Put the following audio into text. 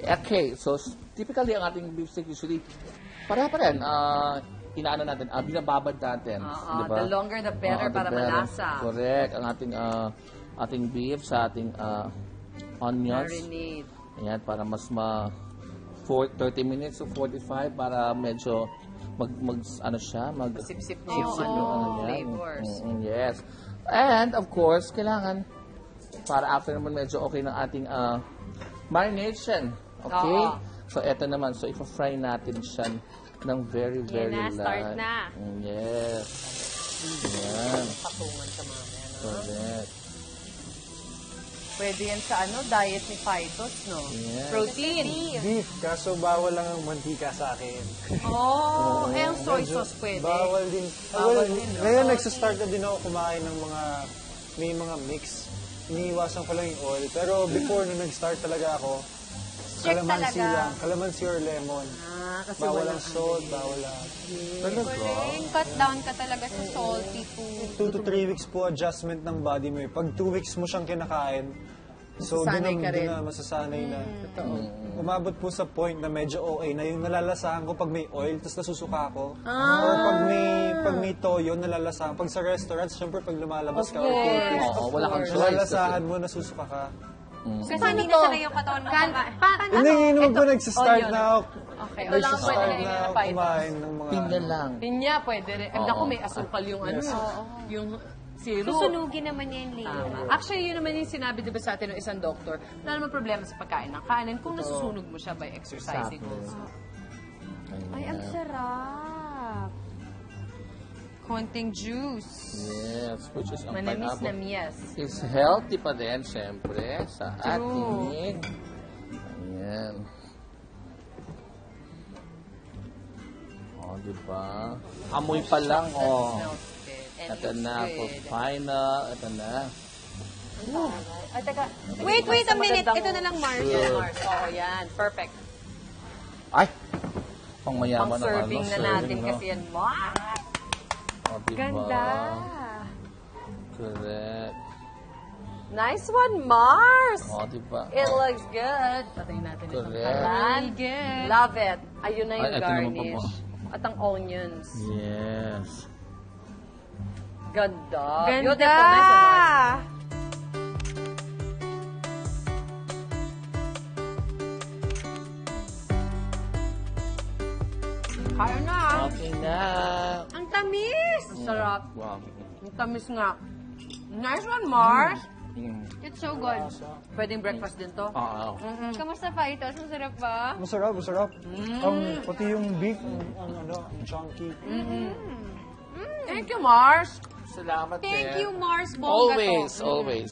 Okay, so typically ang ating beef steak usually, para pa rin, inaano natin, binababad natin. Diba? The longer the better para malasa. Correct. Ang ating beef sa ating onions. Marinade. Ayan, para mas 30 minutes to 45 para medyo sip-sip niya yung flavors. Yes. And of course, kailangan para after naman medyo okay ng ating marination. Okay? So eto naman, so i-fry natin siya ng very light. Start na. Yes. Yan. Patungan sa mga yan. Correct. Pwede yan sa diet ni Phytos, no? Yes. Protein. Beef, kaso bawal lang ang mantika sa akin. Ang soy sauce pwede. Bawal din. Ngayon, nagsastart na din ako kumain ng may mga mix. Iniiwasan ko lang yung oil. Pero before, nung nag-start talaga ako, kalamansi lang. Kalamansi or lemon. Kasi bawal ang salt, bawal ang... Cut down ka talaga sa salty food. 2 to 3 weeks po adjustment ng body mo. Pag 2 weeks mo siyang kinakain, so doon na masasanay na. Umabot po sa point na medyo okay na yung nalalasahan ko pag may oil, tapos nasusuka ako. Or pag may toyo, nalalasahan. Pag sa restaurants, syempre pag lumalabas ka or wala kang choice. nalalasahan mo, nasusuka ka. Kasi hindi na sanay yung katawan mo. Hindi naman po nagsistart na ako. Okay. Ito lang ang pwede Nagsistart na na ako Phytos. kumain ng mga... Pinya lang. Pinya, pwede rin. Naku, may asukal yung yung syrup. Susunugin naman niya yung label. Actually, yun naman yung sinabi diba sa atin ng isang doktor. Wala naman problema sa pagkain ng kanin kung nasusunog mo siya by exercising also. Ay, ang sarap. Konting juice. Yes, which is ang Manamis na pineapple. miyas. Is healthy pa din, syempre, sa ating... Ayan. Diba? Amoy pa lang, Ito na, for final. Ito na. Ay, teka. Wait a minute. Ito na lang, Mars. Oo, yan. Perfect. Ay! Pangmayaman ng Pang-serving na natin no? kasi yan. Mars! Diba? Ganda. Correct. Nice one, Mars! Diba? It looks good. Patayin natin itong Correct. kalan. Really good. Love it. Ayun na yung Ay, ito naman garnish. po. At ang onions. Yes. Ganda. Ganda. Beautiful. Nice one, Mars. Kaya na. Okay na. Ang tamis. Ang sarap. Wow. Ang tamis nga. Nice one, Mars. It's so good. Pwedeng breakfast din to. Kamusta pa ito? Masarap ba? Masarap, masarap. Pati yung beef, ang chunky. Thank you, Mars. Salamat Thank din. you, Mars Bongga to. Always.